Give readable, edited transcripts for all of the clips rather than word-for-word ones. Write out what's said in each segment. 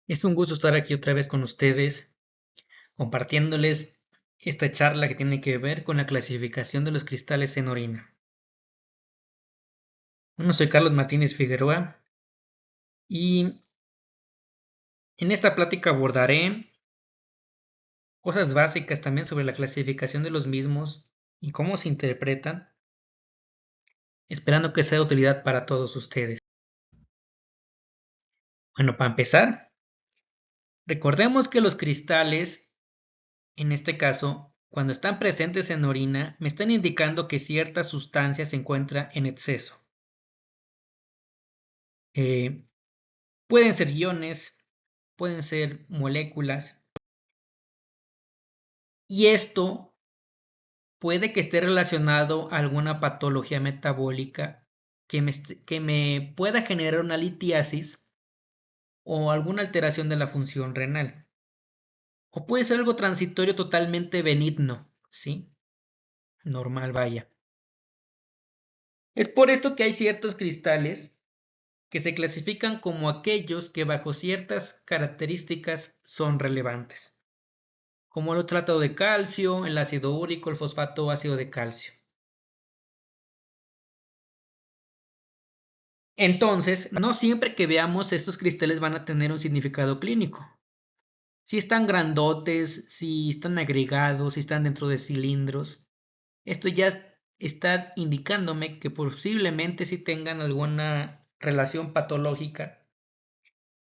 Es un gusto estar aquí otra vez con ustedes, compartiéndoles esta charla que tiene que ver con la clasificación de los cristales en orina. Bueno, soy Carlos Martínez Figueroa y en esta plática abordaré cosas básicas también sobre la clasificación de los mismos y cómo se interpretan, esperando que sea de utilidad para todos ustedes. Bueno, para empezar, recordemos que los cristales, en este caso, cuando están presentes en orina, me están indicando que cierta sustancia se encuentra en exceso. Eh, Pueden ser iones, pueden ser moléculas, y esto puede que esté relacionado a alguna patología metabólica que me pueda generar una litiasis o alguna alteración de la función renal. O puede ser algo transitorio totalmente benigno, ¿sí? Normal, vaya. Es por esto que hay ciertos cristales que se clasifican como aquellos que bajo ciertas características son relevantes, como el tratado de calcio, el ácido úrico, el fosfato ácido de calcio. Entonces, no siempre que veamos estos cristales van a tener un significado clínico. Si están grandotes, si están agregados, si están dentro de cilindros, esto ya está indicándome que posiblemente sí tengan alguna relación patológica.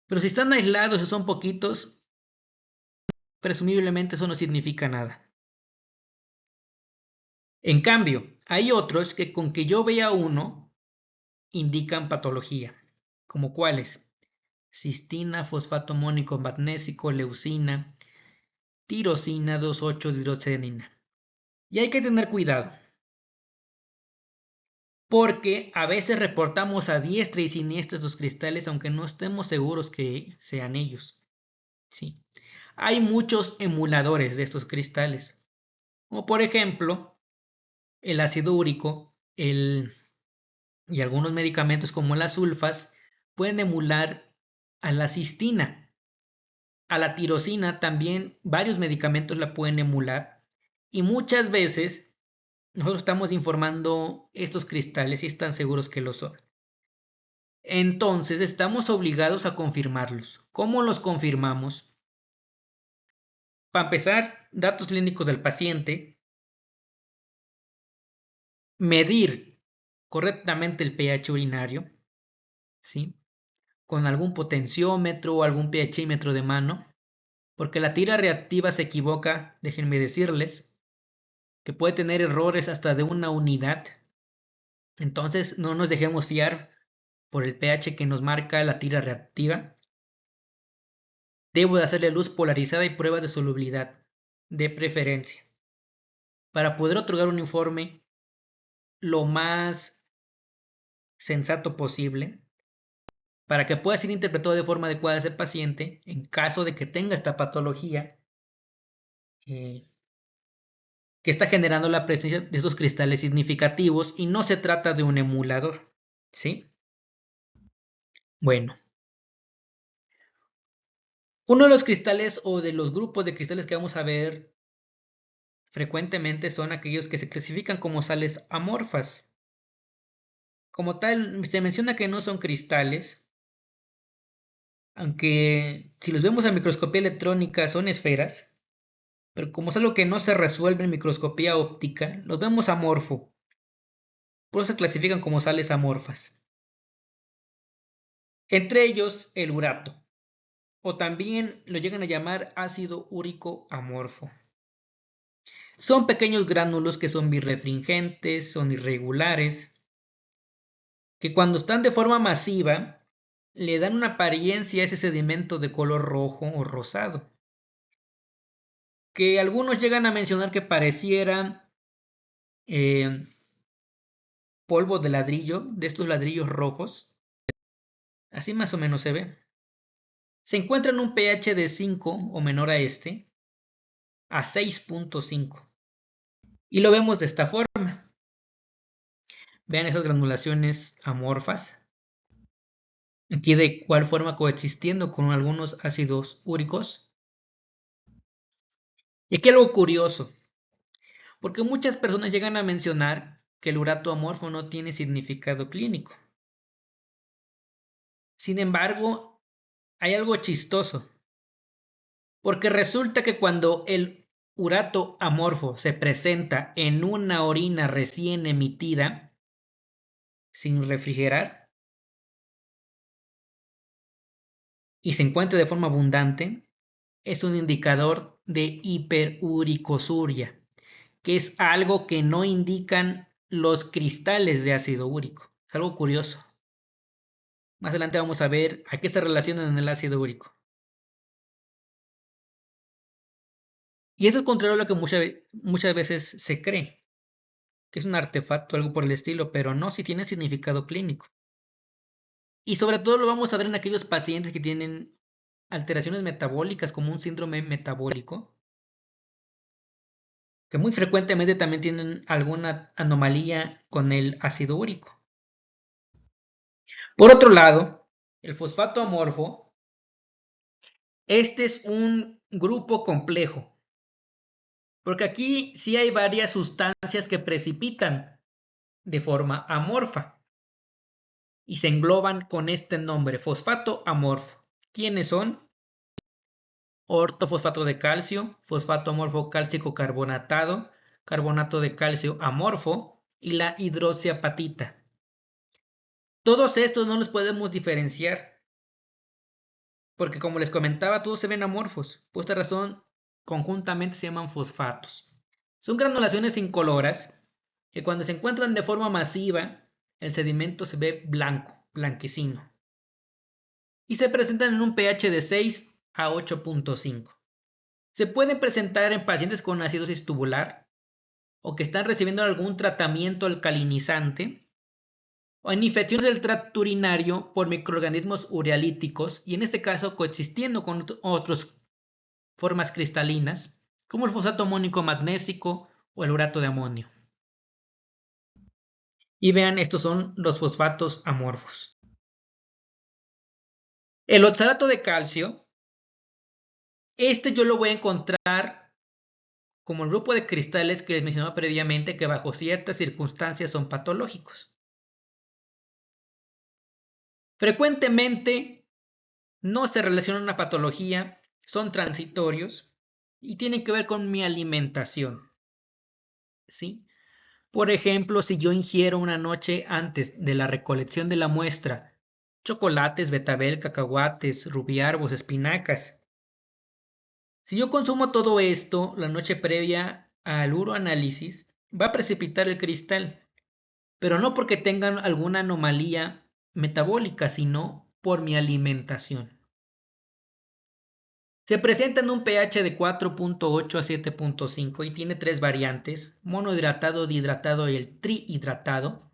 Pero si están aislados o son poquitos, presumiblemente eso no significa nada. En cambio, hay otros que con que yo vea uno indican patología, como cuáles: cistina, fosfato amónico magnésico, leucina, tirosina, 2,8-hidroxidenina. Y hay que tener cuidado, porque a veces reportamos a diestra y siniestra estos cristales, aunque no estemos seguros que sean ellos. Sí. Hay muchos emuladores de estos cristales, como por ejemplo el ácido úrico, y algunos medicamentos como las sulfas pueden emular a la cistina. A la tirosina también varios medicamentos la pueden emular, y muchas veces nosotros estamos informando estos cristales y están seguros que lo son. Entonces estamos obligados a confirmarlos. ¿Cómo los confirmamos? Para empezar, datos clínicos del paciente, medir correctamente el pH urinario, ¿sí? Con algún potenciómetro o algún pHímetro de mano, porque la tira reactiva se equivoca, déjenme decirles, que puede tener errores hasta de una unidad. Entonces no nos dejemos fiar por el pH que nos marca la tira reactiva. Debo de hacerle luz polarizada y pruebas de solubilidad, de preferencia, para poder otorgar un informe lo más sensato posible, para que pueda ser interpretado de forma adecuada a ese paciente en caso de que tenga esta patología que está generando la presencia de esos cristales significativos, y no se trata de un emulador, ¿sí? Bueno, uno de los cristales o de los grupos de cristales que vamos a ver frecuentemente son aquellos que se clasifican como sales amorfas. Como tal, se menciona que no son cristales, aunque si los vemos a microscopía electrónica son esferas, pero como es algo que no se resuelve en microscopía óptica, los vemos amorfo. Por eso se clasifican como sales amorfas. Entre ellos el urato, o también lo llegan a llamar ácido úrico amorfo. Son pequeños gránulos que son birrefringentes, son irregulares, que cuando están de forma masiva le dan una apariencia a ese sedimento de color rojo o rosado, que algunos llegan a mencionar que pareciera polvo de ladrillo, de estos ladrillos rojos. Así más o menos se ve. Se encuentra en un pH de 5 o menor a 6.5. Y lo vemos de esta forma. Vean esas granulaciones amorfas. Aquí de igual forma coexistiendo con algunos ácidos úricos. Y aquí algo curioso, porque muchas personas llegan a mencionar que el urato amorfo no tiene significado clínico. Sin embargo, hay algo chistoso, porque resulta que cuando el urato amorfo se presenta en una orina recién emitida, sin refrigerar, y se encuentra de forma abundante, es un indicador de hiperuricosuria, que es algo que no indican los cristales de ácido úrico. Es algo curioso. Más adelante vamos a ver a qué se relacionan en el ácido úrico. Y eso es contrario a lo que muchas veces se cree, que es un artefacto, algo por el estilo, pero no, si tiene significado clínico. Y sobre todo lo vamos a ver en aquellos pacientes que tienen alteraciones metabólicas como un síndrome metabólico, que muy frecuentemente también tienen alguna anomalía con el ácido úrico. Por otro lado, el fosfato amorfo, este es un grupo complejo, porque aquí sí hay varias sustancias que precipitan de forma amorfa y se engloban con este nombre, fosfato amorfo. ¿Quiénes son? Ortofosfato de calcio, fosfato amorfo cálcico carbonatado, carbonato de calcio amorfo y la hidroxiapatita. Todos estos no los podemos diferenciar porque, como les comentaba, todos se ven amorfos. Por esta razón, conjuntamente se llaman fosfatos. Son granulaciones incoloras que cuando se encuentran de forma masiva, el sedimento se ve blanco, blanquecino, y se presentan en un pH de 6 a 8.5. Se pueden presentar en pacientes con acidosis tubular o que están recibiendo algún tratamiento alcalinizante o en infecciones del tracto urinario por microorganismos urealíticos y en este caso coexistiendo con otras formas cristalinas como el fosfato amónico magnésico o el urato de amonio. Y vean, estos son los fosfatos amorfos. El oxalato de calcio, este yo lo voy a encontrar como el grupo de cristales que les mencionaba previamente que bajo ciertas circunstancias son patológicos. Frecuentemente no se relacionan a una patología, son transitorios y tienen que ver con mi alimentación. ¿Sí? Por ejemplo, si yo ingiero una noche antes de la recolección de la muestra chocolates, betabel, cacahuates, rubiarbos, espinacas. Si yo consumo todo esto la noche previa al uroanálisis, va a precipitar el cristal, pero no porque tengan alguna anomalía metabólica, sino por mi alimentación. Se presenta en un pH de 4.8 a 7.5 y tiene tres variantes, monohidratado, dihidratado y el trihidratado,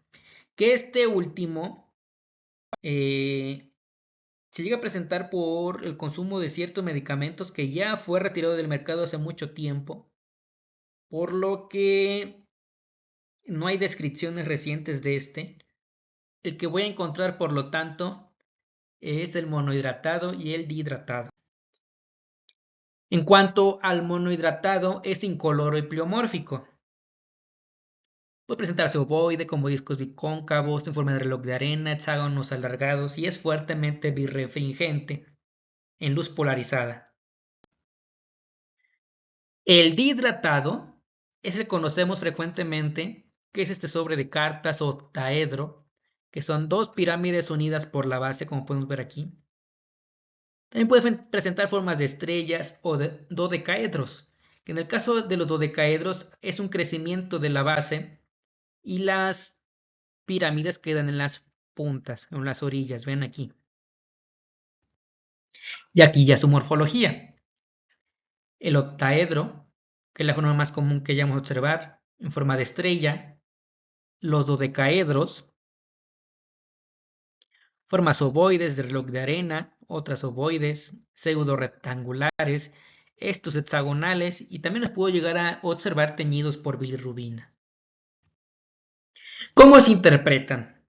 que este último se llega a presentar por el consumo de ciertos medicamentos que ya fue retirado del mercado hace mucho tiempo, por lo que no hay descripciones recientes de este. El que voy a encontrar, por lo tanto, es el monohidratado y el dihidratado. En cuanto al monohidratado, es incoloro y pleomórfico. Puede presentarse ovoide, como discos bicóncavos, en forma de reloj de arena, hexágonos alargados y es fuertemente birrefringente en luz polarizada. El dihidratado es el que conocemos frecuentemente, que es este sobre de cartas o taedro, que son dos pirámides unidas por la base, como podemos ver aquí. También pueden presentar formas de estrellas o de dodecaedros, que en el caso de los dodecaedros es un crecimiento de la base y las pirámides quedan en las puntas, en las orillas, ven aquí. Y aquí ya su morfología. El octaedro, que es la forma más común que llamamos a observar, en forma de estrella. Los dodecaedros, formas ovoides de reloj de arena, otras ovoides, pseudo rectangulares, estos hexagonales y también los puedo llegar a observar teñidos por bilirrubina. ¿Cómo se interpretan?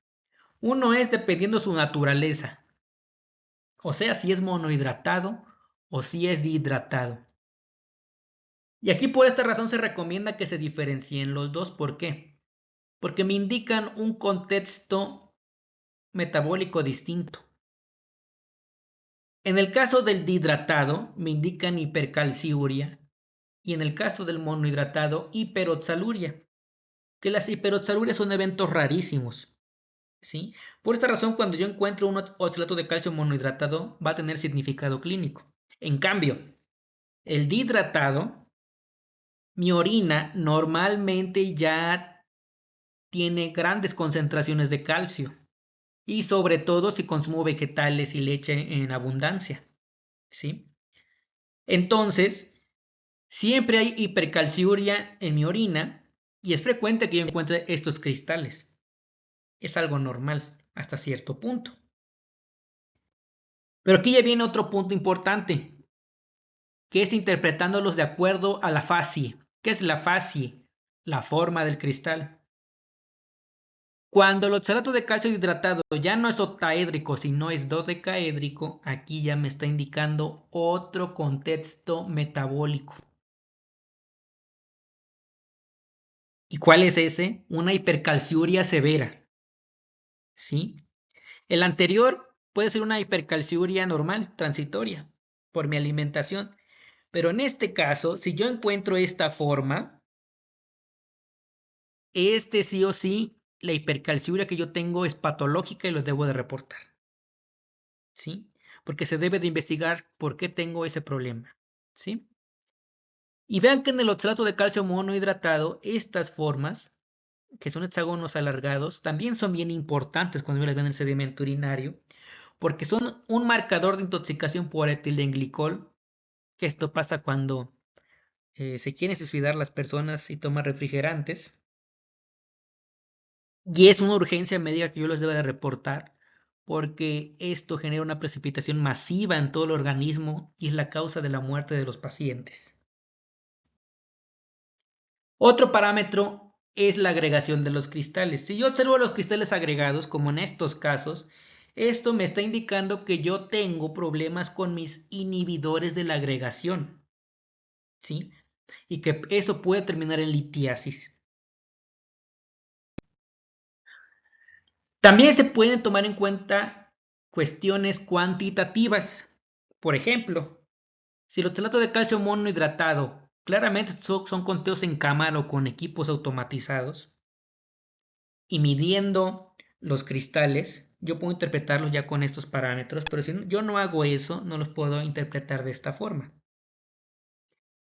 Uno es dependiendo su naturaleza. O sea, si es monohidratado o si es dihidratado. Y aquí por esta razón se recomienda que se diferencien los dos. ¿Por qué? Porque me indican un contexto metabólico distinto. En el caso del dihidratado me indican hipercalciuria y en el caso del monohidratado hiperoxaluria, que las hiperoxalurias son eventos rarísimos. ¿Sí? Por esta razón, cuando yo encuentro un oxalato de calcio monohidratado, va a tener significado clínico. En cambio, el dihidratado, mi orina normalmente ya tiene grandes concentraciones de calcio y sobre todo si consumo vegetales y leche en abundancia. ¿Sí? Entonces, siempre hay hipercalciuria en mi orina y es frecuente que yo encuentre estos cristales. Es algo normal hasta cierto punto. Pero aquí ya viene otro punto importante, que es interpretándolos de acuerdo a la facie. ¿Qué es la facie? La forma del cristal. Cuando el oxalato de calcio hidratado ya no es octaédrico, sino es dodecaédrico, aquí ya me está indicando otro contexto metabólico. ¿Y cuál es ese? Una hipercalciuria severa. ¿Sí? El anterior puede ser una hipercalciuria normal, transitoria, por mi alimentación. Pero en este caso, si yo encuentro esta forma, sí o sí, la hipercalciuria que yo tengo es patológica y lo debo de reportar. ¿Sí? Porque se debe de investigar por qué tengo ese problema. ¿Sí? Y vean que en el oxalato de calcio monohidratado, estas formas, que son hexágonos alargados, también son bien importantes cuando yo las veo en el sedimento urinario, porque son un marcador de intoxicación por etilenglicol, que esto pasa cuando se quieren suicidar las personas y toman refrigerantes. Y es una urgencia médica que yo les debo de reportar porque esto genera una precipitación masiva en todo el organismo y es la causa de la muerte de los pacientes. Otro parámetro es la agregación de los cristales. Si yo observo los cristales agregados, como en estos casos, esto me está indicando que yo tengo problemas con mis inhibidores de la agregación, ¿sí? Y que eso puede terminar en litiasis. También se pueden tomar en cuenta cuestiones cuantitativas. Por ejemplo, si el oxalato de calcio monohidratado claramente son conteos en cámara o con equipos automatizados y midiendo los cristales, yo puedo interpretarlos ya con estos parámetros, pero si yo no hago eso, no los puedo interpretar de esta forma.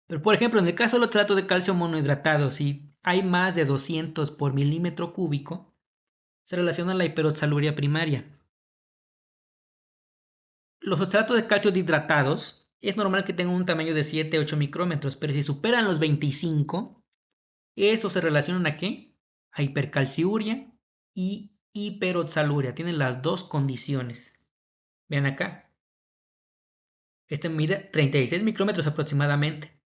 Pero por ejemplo, en el caso del oxalato de calcio monohidratado, si hay más de 200 por milímetro cúbico, se relaciona a la hiperoxaluria primaria. Los oxalatos de calcio hidratados es normal que tengan un tamaño de 7-8 micrómetros, pero si superan los 25, eso se relaciona a ¿qué? A hipercalciuria y hiperoxaluria. Tienen las dos condiciones. Vean acá. Este mide 36 micrómetros aproximadamente.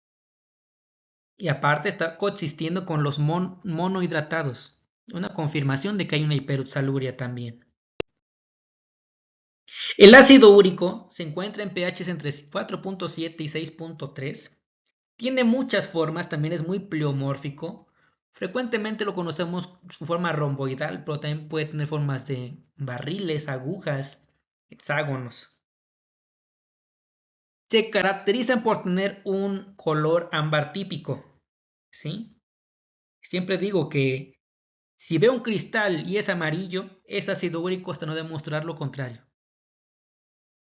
Y aparte está coexistiendo con los monohidratados. Una confirmación de que hay una hiperoxaluria también. El ácido úrico se encuentra en pHs entre 4.7 y 6.3. Tiene muchas formas, también es muy pleomórfico. Frecuentemente lo conocemos su forma romboidal, pero también puede tener formas de barriles, agujas, hexágonos. Se caracterizan por tener un color ámbar típico. ¿Sí? Siempre digo que si veo un cristal y es amarillo, es ácido úrico hasta no demostrar lo contrario.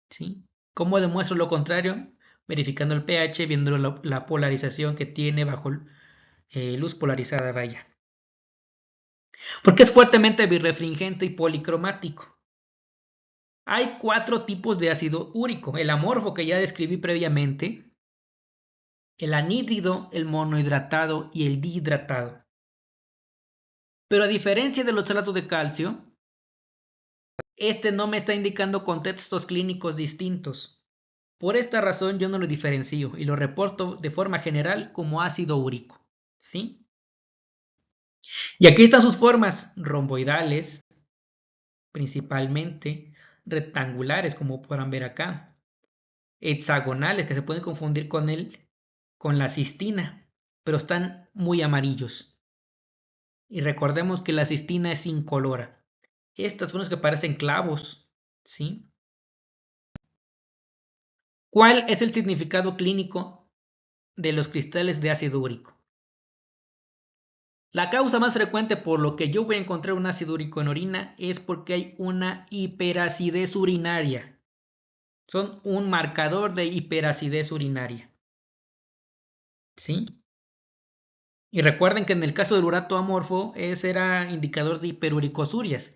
¿Sí? ¿Cómo demuestro lo contrario? Verificando el pH, viendo la polarización que tiene bajo luz polarizada, vaya. Porque es fuertemente birrefringente y policromático. Hay 4 tipos de ácido úrico: el amorfo que ya describí previamente, el anhídrido, el monohidratado y el dihidratado. Pero a diferencia del oxalato de calcio, este no me está indicando contextos clínicos distintos. Por esta razón yo no lo diferencio y lo reporto de forma general como ácido úrico. ¿Sí? Y aquí están sus formas: romboidales, principalmente, rectangulares, como podrán ver acá, hexagonales, que se pueden confundir con la cistina, pero están muy amarillos. Y recordemos que la cistina es incolora. Estas son las que parecen clavos, ¿sí? ¿Cuál es el significado clínico de los cristales de ácido úrico? La causa más frecuente por lo que yo voy a encontrar un ácido úrico en orina es porque hay una hiperacidez urinaria. Son un marcador de hiperacidez urinaria. ¿Sí? Y recuerden que en el caso del urato amorfo, ese era indicador de hiperuricosurias.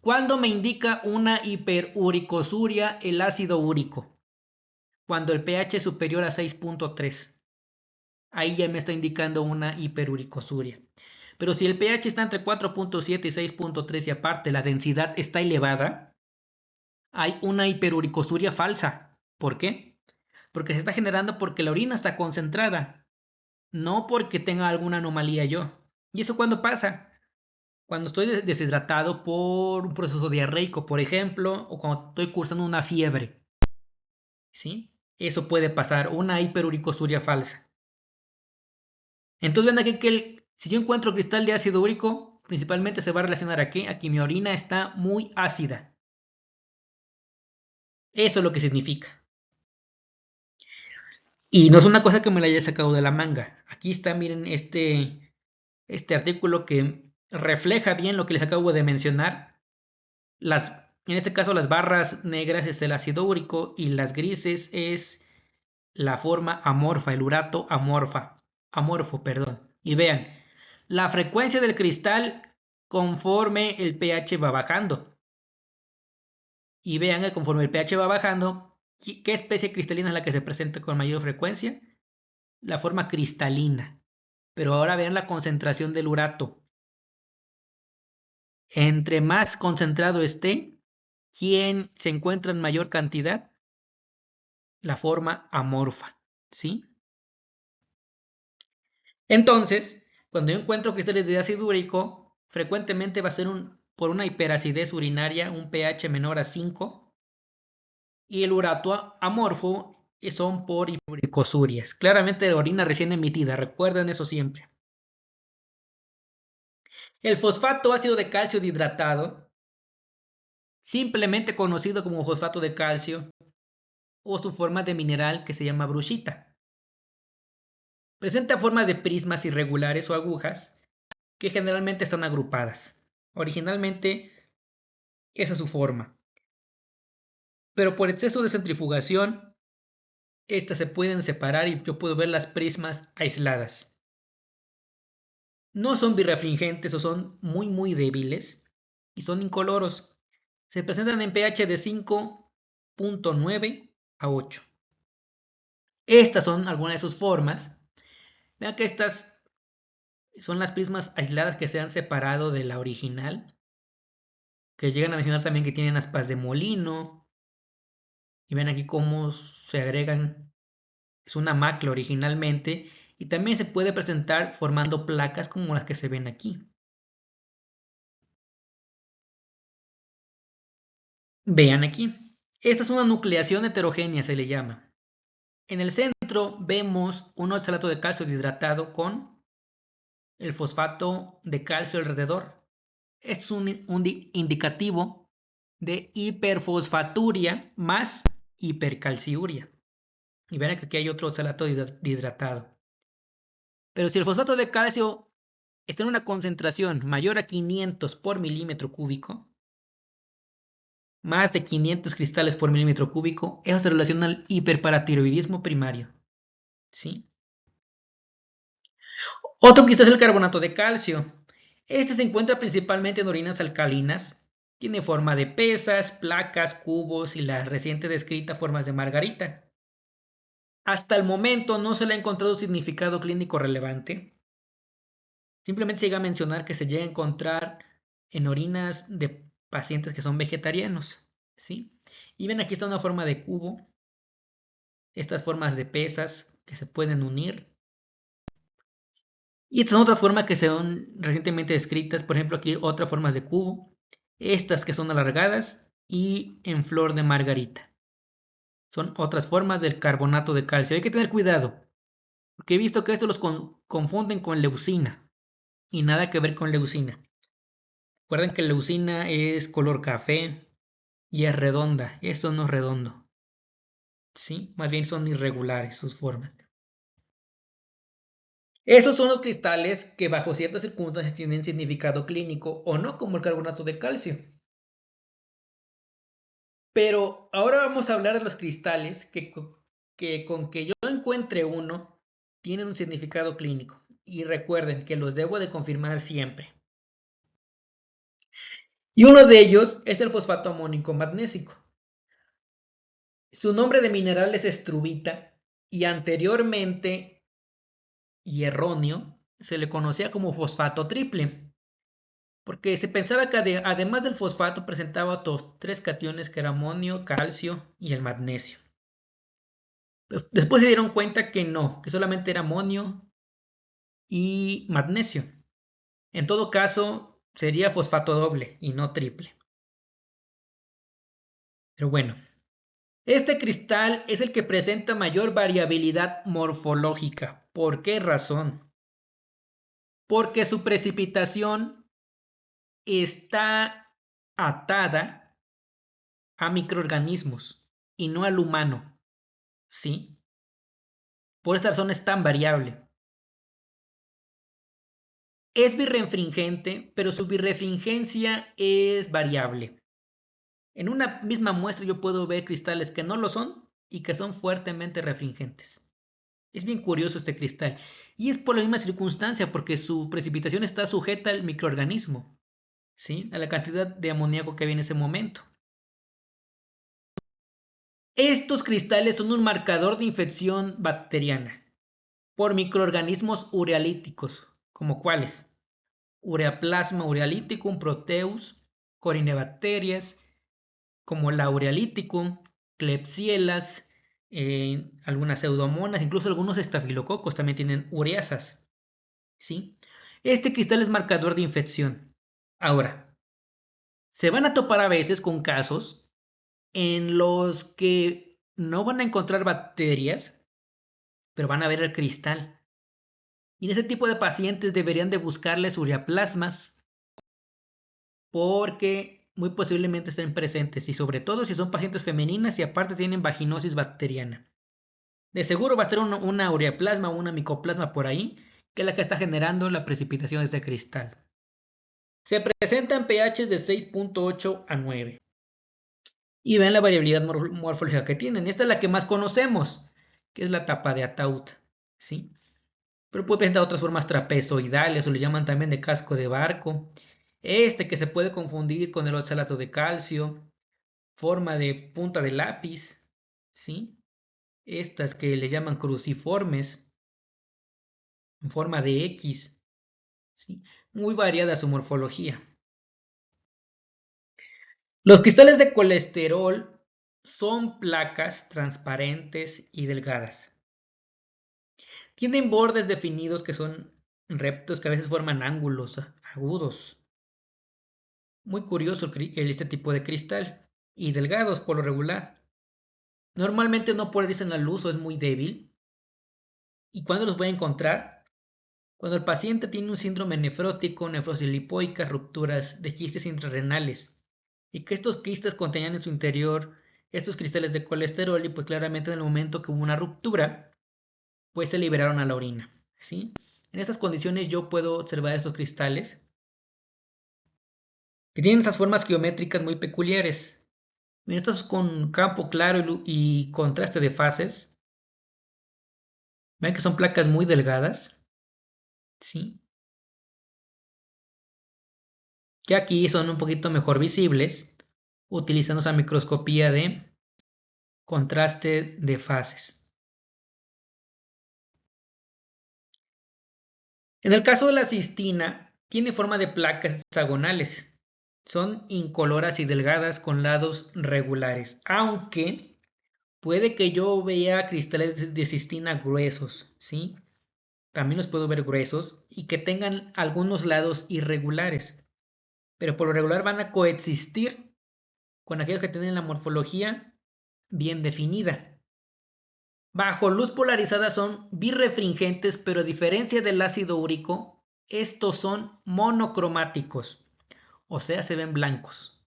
¿Cuándo me indica una hiperuricosuria el ácido úrico? Cuando el pH es superior a 6.3. Ahí ya me está indicando una hiperuricosuria. Pero si el pH está entre 4.7 y 6.3 y aparte la densidad está elevada, hay una hiperuricosuria falsa. ¿Por qué? Porque se está generando porque la orina está concentrada, no porque tenga alguna anomalía yo. ¿Y eso cuándo pasa? Cuando estoy deshidratado por un proceso diarreico, por ejemplo, o cuando estoy cursando una fiebre. ¿Sí? Eso puede pasar, una hiperuricosuria falsa. Entonces ven aquí que si yo encuentro cristal de ácido úrico, principalmente se va a relacionar a qué? A que mi orina está muy ácida. Eso es lo que significa. Y no es una cosa que me la haya sacado de la manga. Aquí está, miren, este artículo que refleja bien lo que les acabo de mencionar. En este caso las barras negras es el ácido úrico y las grises es la forma amorfa, el urato amorfo, perdón. Y vean, la frecuencia del cristal conforme el pH va bajando. Y vean que conforme el pH va bajando, ¿qué especie cristalina es la que se presenta con mayor frecuencia? La forma cristalina. Pero ahora vean la concentración del urato. Entre más concentrado esté, ¿quién se encuentra en mayor cantidad? La forma amorfa, ¿sí? Entonces, cuando yo encuentro cristales de ácido úrico, frecuentemente va a ser por una hiperacidez urinaria, un pH menor a 5, y el urato amorfo son por hiperuricosurias. Claramente de orina recién emitida, recuerden eso siempre. El fosfato ácido de calcio deshidratado, simplemente conocido como fosfato de calcio, o su forma de mineral que se llama brushita. Presenta formas de prismas irregulares o agujas que generalmente están agrupadas. Originalmente esa es su forma. Pero por exceso de centrifugación, estas se pueden separar y yo puedo ver las prismas aisladas. No son birrefringentes o son muy débiles y son incoloros. Se presentan en pH de 5.9 a 8. Estas son algunas de sus formas. Vean que estas son las prismas aisladas que se han separado de la original, que llegan a mencionar también que tienen aspas de molino. Y ven aquí cómo se agregan, es una macla originalmente, y también se puede presentar formando placas como las que se ven aquí. Vean aquí, esta es una nucleación heterogénea, se le llama. En el centro vemos un oxalato de calcio deshidratado con el fosfato de calcio alrededor. Esto es un indicativo de hiperfosfaturia más hipercalciuria. Y ven que aquí hay otro oxalato deshidratado. Pero si el fosfato de calcio está en una concentración mayor a 500 por milímetro cúbico, más de 500 cristales por milímetro cúbico, eso se relaciona al hiperparatiroidismo primario. ¿Sí? Otro cristal es el carbonato de calcio. Este se encuentra principalmente en orinas alcalinas. Tiene forma de pesas, placas, cubos y la reciente descrita formas de margarita. Hasta el momento no se le ha encontrado significado clínico relevante. Simplemente se llega a mencionar que se llega a encontrar en orinas de pacientes que son vegetarianos. ¿Sí? Y ven, aquí está una forma de cubo. Estas formas de pesas que se pueden unir. Y estas son otras formas que son recientemente descritas. Por ejemplo, aquí otras formas de cubo. Estas que son alargadas y en flor de margarita. Son otras formas del carbonato de calcio. Hay que tener cuidado, porque he visto que esto los confunden con leucina y nada que ver con leucina. Recuerden que leucina es color café y es redonda. Esto no es redondo. ¿Sí? Más bien son irregulares sus formas. Esos son los cristales que bajo ciertas circunstancias tienen significado clínico o no, como el carbonato de calcio. Pero ahora vamos a hablar de los cristales que con que yo encuentre uno tienen un significado clínico. Y recuerden que los debo de confirmar siempre. Y uno de ellos es el fosfato amónico magnésico. Su nombre de mineral es estrubita y anteriormente, y erróneo, se le conocía como fosfato triple, porque se pensaba que además del fosfato presentaba otros 3 cationes que eran amonio, calcio y el magnesio. Después se dieron cuenta que no, que solamente era amonio y magnesio. En todo caso, sería fosfato doble y no triple. Pero bueno, este cristal es el que presenta mayor variabilidad morfológica. ¿Por qué razón? Porque su precipitación está atada a microorganismos y no al humano. ¿Sí? Por esta razón es tan variable. Es birrefringente, pero su birrefringencia es variable. En una misma muestra yo puedo ver cristales que no lo son y que son fuertemente refringentes. Es bien curioso este cristal. Y es por la misma circunstancia, porque su precipitación está sujeta al microorganismo, ¿sí? A la cantidad de amoníaco que había en ese momento. Estos cristales son un marcador de infección bacteriana por microorganismos urealíticos, como cuáles: Ureaplasma urealyticum, Proteus, Corynebacterias, como la Urealyticum, Klebsielas, algunas pseudomonas, incluso algunos estafilococos también tienen ureasas. ¿Sí? Este cristal es marcador de infección. Ahora, se van a topar a veces con casos en los que no van a encontrar bacterias, pero van a ver el cristal. Y en ese tipo de pacientes deberían de buscarles ureaplasmas porque muy posiblemente estén presentes y sobre todo si son pacientes femeninas y aparte tienen vaginosis bacteriana. De seguro va a estar una ureaplasma o una micoplasma por ahí, que es la que está generando la precipitación de este cristal. Se presentan pHs de 6.8 a 9. Y vean la variabilidad morfológica que tienen. Esta es la que más conocemos, que es la tapa de ataúd. ¿Sí? Pero puede presentar otras formas trapezoidales o le llaman también de casco de barco. Este que se puede confundir con el oxalato de calcio, forma de punta de lápiz. ¿Sí? Estas que le llaman cruciformes, en forma de X. ¿Sí? Muy variada su morfología. Los cristales de colesterol son placas transparentes y delgadas. Tienen bordes definidos que son rectos, que a veces forman ángulos agudos. Muy curioso este tipo de cristal. Y delgados por lo regular. Normalmente no polarizan la luz o es muy débil. ¿Y cuándo los voy a encontrar? Cuando el paciente tiene un síndrome nefrótico, nefrosis lipoica, rupturas de quistes intrarrenales. Y que estos quistes contenían en su interior estos cristales de colesterol y pues claramente en el momento que hubo una ruptura, pues se liberaron a la orina, ¿sí? En estas condiciones yo puedo observar estos cristales que tienen esas formas geométricas muy peculiares. Miren, estos con campo claro y contraste de fases. Ven que son placas muy delgadas, ¿sí? Que aquí son un poquito mejor visibles utilizando esa microscopía de contraste de fases. En el caso de la cistina, tiene forma de placas hexagonales. Son incoloras y delgadas con lados regulares, aunque puede que yo vea cristales de cistina gruesos, ¿sí? También los puedo ver gruesos y que tengan algunos lados irregulares, pero por lo regular van a coexistir con aquellos que tienen la morfología bien definida. Bajo luz polarizada son birrefringentes, pero a diferencia del ácido úrico, estos son monocromáticos, o sea, se ven blancos.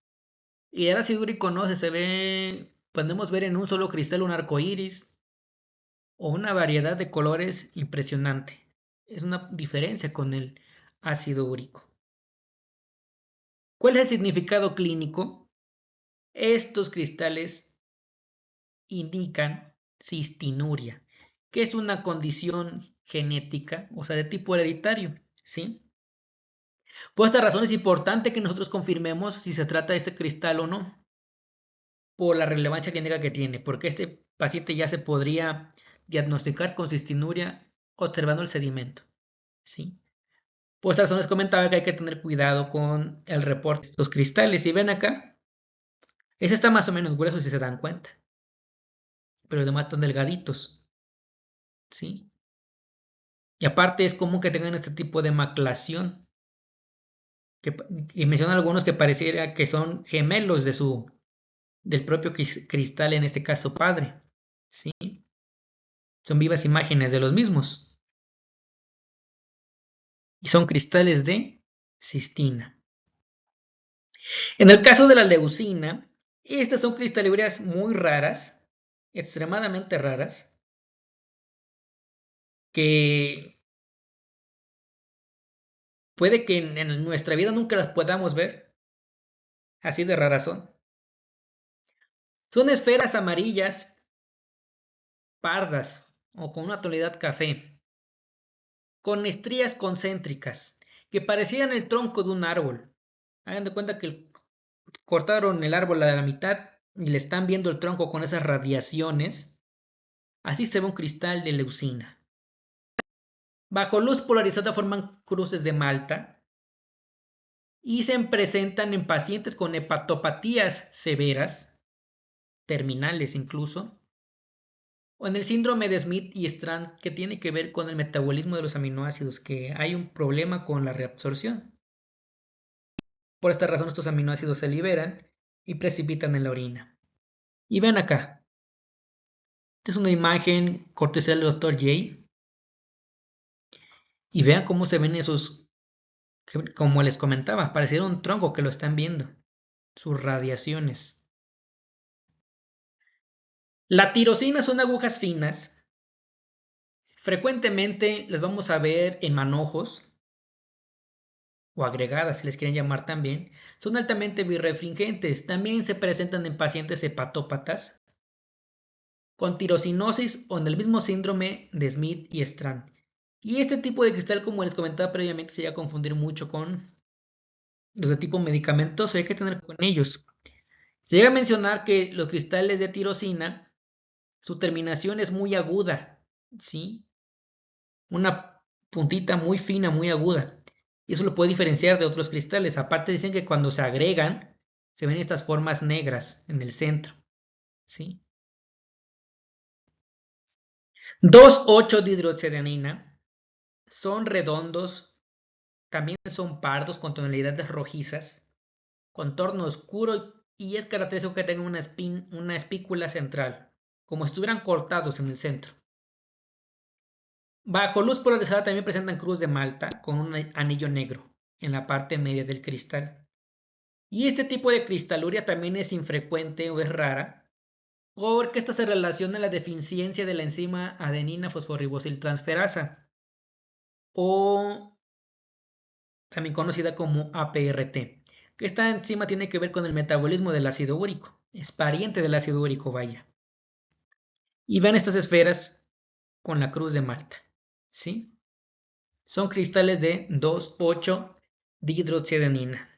Y el ácido úrico no se ve, podemos ver en un solo cristal un arco iris o una variedad de colores impresionante. Es una diferencia con el ácido úrico. ¿Cuál es el significado clínico? Estos cristales indican cistinuria, que es una condición genética, o sea, de tipo hereditario, ¿sí? Por esta razón es importante que nosotros confirmemos si se trata de este cristal o no, por la relevancia clínica que tiene, porque este paciente ya se podría diagnosticar con cistinuria observando el sedimento, ¿sí? Por esta razón les comentaba que hay que tener cuidado con el reporte de estos cristales. Si ven acá, ese está más o menos grueso si se dan cuenta, pero los demás están delgaditos, ¿sí? Y aparte es común que tengan este tipo de maclación, y mencionan algunos que pareciera que son gemelos del propio cristal, en este caso padre, ¿sí? Son vivas imágenes de los mismos. Y son cristales de cistina. En el caso de la leucina, estas son cristalerías muy raras, extremadamente raras, que puede que en nuestra vida nunca las podamos ver, así de raras son. Son esferas amarillas, pardas o con una tonalidad café, con estrías concéntricas, que parecían el tronco de un árbol. Hagan de cuenta que cortaron el árbol a la mitad y le están viendo el tronco con esas radiaciones. Así se ve un cristal de leucina. Bajo luz polarizada forman cruces de Malta y se presentan en pacientes con hepatopatías severas, terminales incluso, o en el síndrome de Smith y Strand, que tiene que ver con el metabolismo de los aminoácidos, que hay un problema con la reabsorción. Por esta razón estos aminoácidos se liberan y precipitan en la orina. Y ven acá, esta es una imagen cortesía del Dr. J. Y vean cómo se ven esos, como les comentaba, pareciera un tronco que lo están viendo, sus radiaciones. La tirosina son agujas finas. Frecuentemente las vamos a ver en manojos o agregadas, si les quieren llamar también. Son altamente birrefringentes. También se presentan en pacientes hepatópatas con tirosinosis o en el mismo síndrome de Smith y Strand. Y este tipo de cristal, como les comentaba previamente, se llega a confundir mucho con los de tipo medicamentoso. Hay que tener con ellos. Se llega a mencionar que los cristales de tirosina, su terminación es muy aguda, ¿sí? Una puntita muy fina, muy aguda. Y eso lo puede diferenciar de otros cristales. Aparte dicen que cuando se agregan, se ven estas formas negras en el centro, ¿sí? 2,8-dihidroxiadenina son redondos, también son pardos con tonalidades rojizas, contorno oscuro y es característico que tengan una espícula central, como si estuvieran cortados en el centro. Bajo luz polarizada también presentan cruz de Malta con un anillo negro en la parte media del cristal. Y este tipo de cristaluria también es infrecuente o es rara porque esta se relaciona a la deficiencia de la enzima adenina fosforibosiltransferasa o también conocida como APRT, que esta enzima tiene que ver con el metabolismo del ácido úrico, es pariente del ácido úrico, vaya. Y ven estas esferas con la cruz de Malta, ¿sí? Son cristales de 2,8-dihidroxiadenina.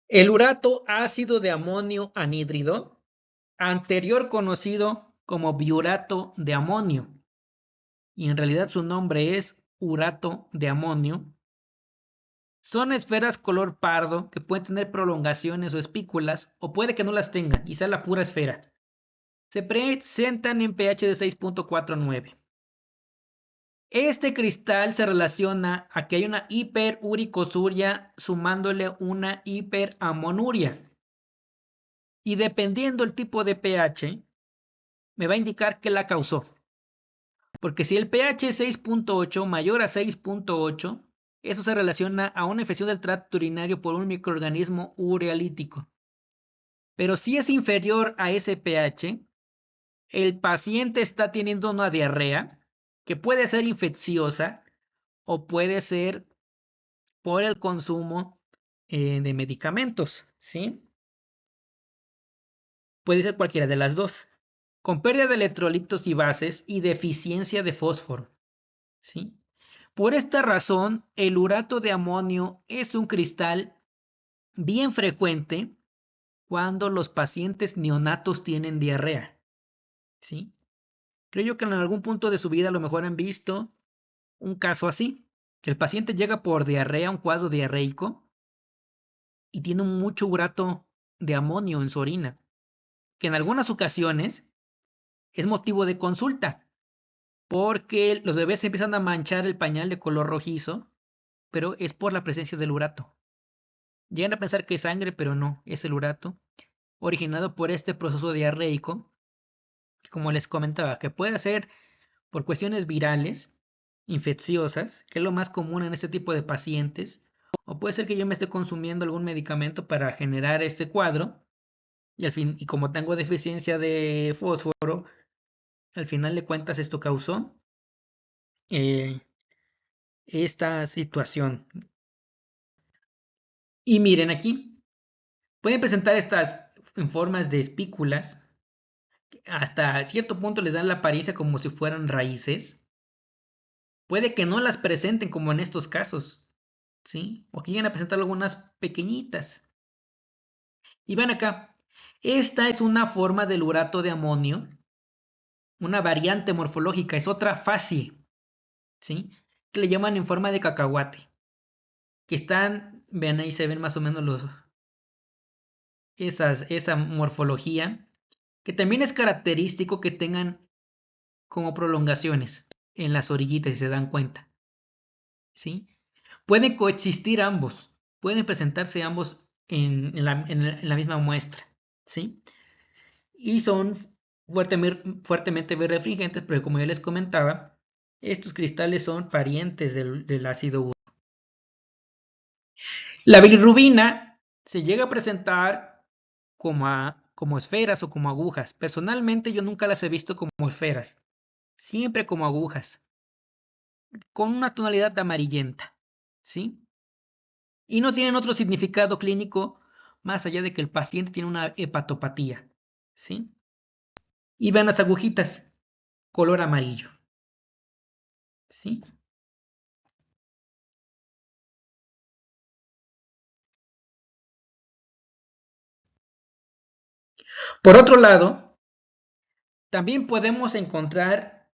El urato ácido de amonio anhídrido, anterior conocido como biurato de amonio, y en realidad su nombre es urato de amonio, son esferas color pardo que pueden tener prolongaciones o espículas, o puede que no las tengan y sea la pura esfera. Se presentan en pH de 6,49. Este cristal se relaciona a que hay una hiperuricosuria sumándole una hiperamonuria. Y dependiendo el tipo de pH, me va a indicar qué la causó. Porque si el pH es 6.8 mayor a 6.8, eso se relaciona a una infección del tracto urinario por un microorganismo urealítico. Pero si es inferior a ese pH, el paciente está teniendo una diarrea que puede ser infecciosa o puede ser por el consumo de medicamentos, ¿sí? Puede ser cualquiera de las dos. Con pérdida de electrolitos y bases y deficiencia de fósforo, ¿sí? Por esta razón, el urato de amonio es un cristal bien frecuente cuando los pacientes neonatos tienen diarrea, ¿sí? Creo yo que en algún punto de su vida a lo mejor han visto un caso así, que el paciente llega por diarrea, un cuadro diarreico, y tiene mucho urato de amonio en su orina, que en algunas ocasiones es motivo de consulta, porque los bebés empiezan a manchar el pañal de color rojizo, pero es por la presencia del urato. Llegan a pensar que es sangre, pero no, es el urato, originado por este proceso diarreico, como les comentaba, que puede ser por cuestiones virales, infecciosas, que es lo más común en este tipo de pacientes, o puede ser que yo me esté consumiendo algún medicamento para generar este cuadro, y al fin, y como tengo deficiencia de fósforo, al final de cuentas esto causó eh, esta situación. Y miren aquí, pueden presentar estas en formas de espículas, hasta cierto punto les dan la apariencia como si fueran raíces. Puede que no las presenten como en estos casos, ¿sí? O que lleguen a presentar algunas pequeñitas. Y ven acá, esta es una forma del urato de amonio, una variante morfológica, es otra fase, ¿sí? Que le llaman en forma de cacahuate. Que están, vean ahí se ven más o menos esa morfología, que también es característico que tengan como prolongaciones en las orillitas, si se dan cuenta, ¿sí? Pueden coexistir ambos, pueden presentarse ambos en la misma muestra, ¿sí? Y son fuertemente birrefringentes, pero como ya les comentaba, estos cristales son parientes del ácido úrico. La bilirrubina se llega a presentar como esferas o como agujas. Personalmente yo nunca las he visto como esferas, siempre como agujas, con una tonalidad de amarillenta, ¿sí? Y no tienen otro significado clínico más allá de que el paciente tiene una hepatopatía, ¿sí? Y vean las agujitas, color amarillo, ¿sí? Por otro lado, también podemos encontrar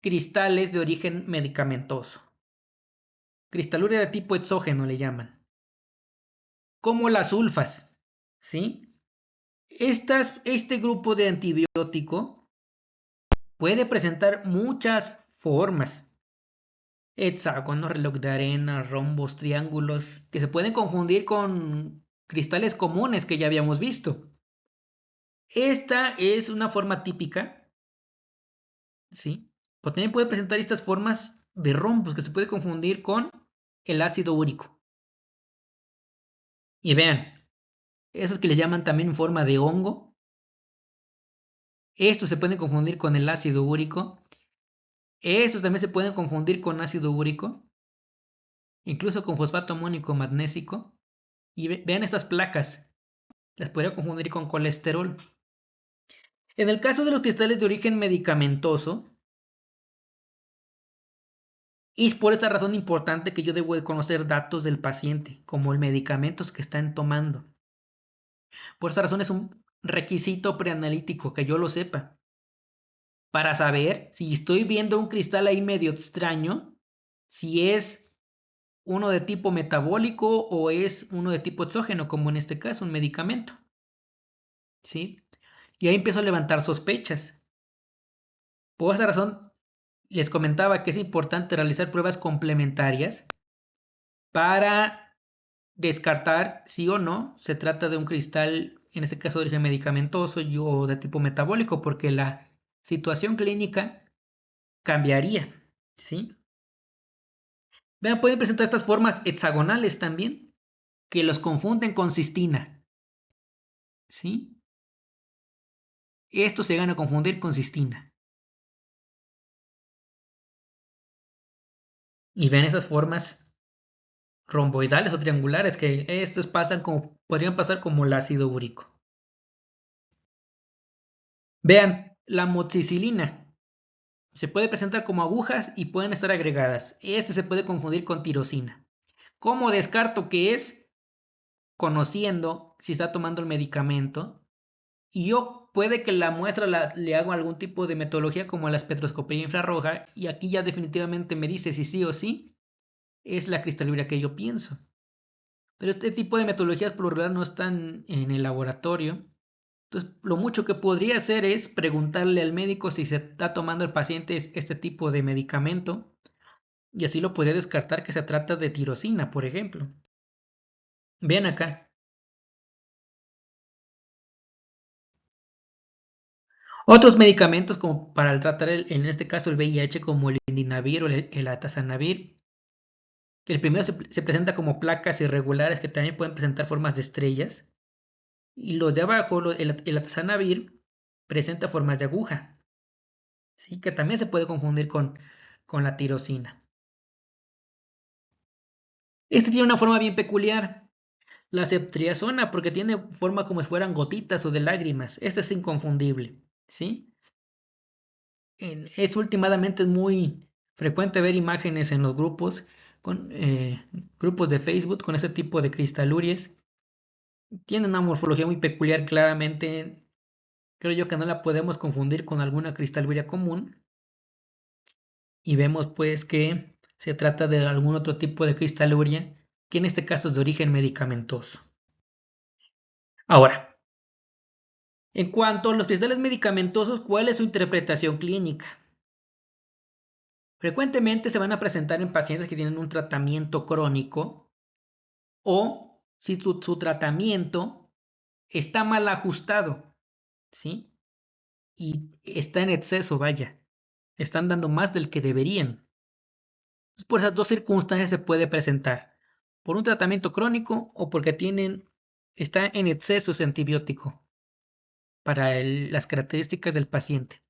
cristales de origen medicamentoso. Cristaluria de tipo exógeno le llaman, como las sulfas, ¿sí? Este grupo de antibiótico puede presentar muchas formas. Hexágonos, reloj de arena, rombos, triángulos, que se pueden confundir con cristales comunes que ya habíamos visto. Esta es una forma típica, ¿sí? O también puede presentar estas formas de rombos que se puede confundir con el ácido úrico. Y vean, esos que les llaman también en forma de hongo, estos se pueden confundir con el ácido úrico. Estos también se pueden confundir con ácido úrico, incluso con fosfato amónico magnésico. Y vean estas placas, las podría confundir con colesterol. En el caso de los cristales de origen medicamentoso, es por esta razón importante que yo debo de conocer datos del paciente, como el medicamentos que están tomando. Por esta razón es un requisito preanalítico que yo lo sepa, para saber si estoy viendo un cristal ahí medio extraño, si es uno de tipo metabólico o es uno de tipo exógeno, como en este caso, un medicamento. ¿Sí? Y ahí empiezo a levantar sospechas. Por esta razón, les comentaba que es importante realizar pruebas complementarias para descartar si o no se trata de un cristal, en este caso de origen medicamentoso o de tipo metabólico, porque la situación clínica cambiaría, ¿sí? Vean, pueden presentar estas formas hexagonales también, que los confunden con cistina, ¿sí? Esto se gana a confundir con cistina. Y ven esas formas romboidales o triangulares que estos podrían pasar como el ácido úrico. Vean, la moxicilina se puede presentar como agujas y pueden estar agregadas. Este se puede confundir con tirosina. ¿Cómo descarto que es? Conociendo si está tomando el medicamento. Y yo puede que la muestra le hago algún tipo de metodología como la espectroscopía infrarroja y aquí ya definitivamente me dice si sí o sí es la cristalura que yo pienso. Pero este tipo de metodologías por lo regular no están en el laboratorio. Entonces, lo mucho que podría hacer es preguntarle al médico si se está tomando el paciente este tipo de medicamento y así lo podría descartar que se trata de tirosina, por ejemplo. Vean acá. Otros medicamentos como para tratar en este caso el VIH como el indinavir o el atazanavir. El primero se presenta como placas irregulares que también pueden presentar formas de estrellas. Y los de abajo, el atazanavir, presenta formas de aguja. ¿Sí? Que también se puede confundir con la tirosina. Este tiene una forma bien peculiar. La ceftriaxona porque tiene forma como si fueran gotitas o de lágrimas. Este es inconfundible. ¿Sí? Es últimamente muy frecuente ver imágenes en los grupos, grupos de Facebook con este tipo de cristaluries. Tiene una morfología muy peculiar, claramente. Creo yo que no la podemos confundir con alguna cristaluria común. Y vemos pues que se trata de algún otro tipo de cristaluria, que en este caso es de origen medicamentoso. Ahora, en cuanto a los cristales medicamentosos, ¿cuál es su interpretación clínica? Frecuentemente se van a presentar en pacientes que tienen un tratamiento crónico o si su tratamiento está mal ajustado, ¿sí? Y está en exceso, vaya. Están dando más del que deberían. Por esas dos circunstancias se puede presentar. Por un tratamiento crónico o porque está en exceso ese antibiótico para las características del paciente.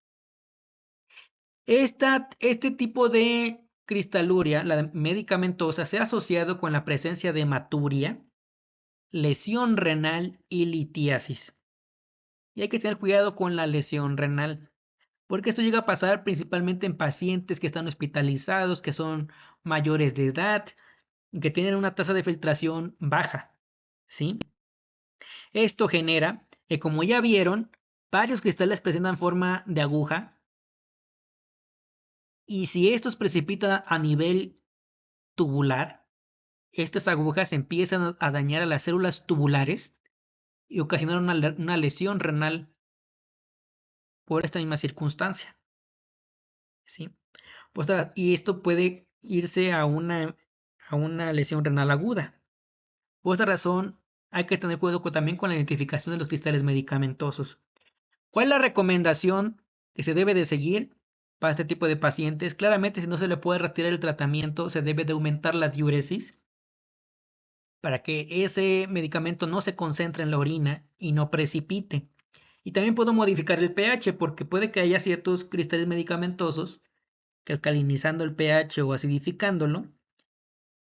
Este tipo de cristaluria, la medicamentosa, se ha asociado con la presencia de hematuria, lesión renal y litiasis. Y hay que tener cuidado con la lesión renal, porque esto llega a pasar principalmente en pacientes que están hospitalizados, que son mayores de edad, que tienen una tasa de filtración baja, ¿sí? Esto genera que, como ya vieron, varios cristales presentan forma de aguja y si estos precipitan a nivel tubular, estas agujas empiezan a dañar a las células tubulares y ocasionar una lesión renal por esta misma circunstancia, ¿sí? Pues, y esto puede irse a una lesión renal aguda. Por esta razón, hay que tener cuidado también con la identificación de los cristales medicamentosos. ¿Cuál es la recomendación que se debe de seguir para este tipo de pacientes? Claramente, si no se le puede retirar el tratamiento, se debe de aumentar la diuresis para que ese medicamento no se concentre en la orina y no precipite. Y también puedo modificar el pH porque puede que haya ciertos cristales medicamentosos que alcalinizando el pH o acidificándolo,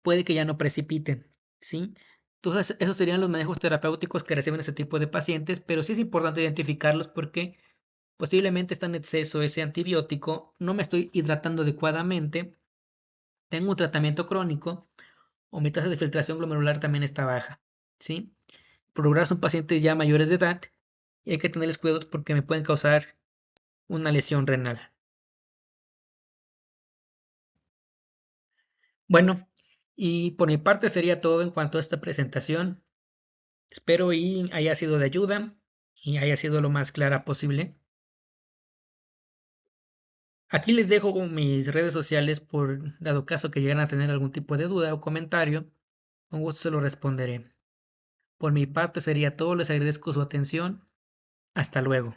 puede que ya no precipiten, ¿sí? Entonces, esos serían los manejos terapéuticos que reciben ese tipo de pacientes, pero sí es importante identificarlos porque posiblemente está en exceso ese antibiótico, no me estoy hidratando adecuadamente, tengo un tratamiento crónico o mi tasa de filtración glomerular también está baja, ¿sí? Por lo general son pacientes ya mayores de edad y hay que tenerles cuidado porque me pueden causar una lesión renal. Bueno, y por mi parte sería todo en cuanto a esta presentación. Espero y haya sido de ayuda y haya sido lo más clara posible. Aquí les dejo mis redes sociales por dado caso que lleguen a tener algún tipo de duda o comentario. Con gusto se lo responderé. Por mi parte sería todo, les agradezco su atención. Hasta luego.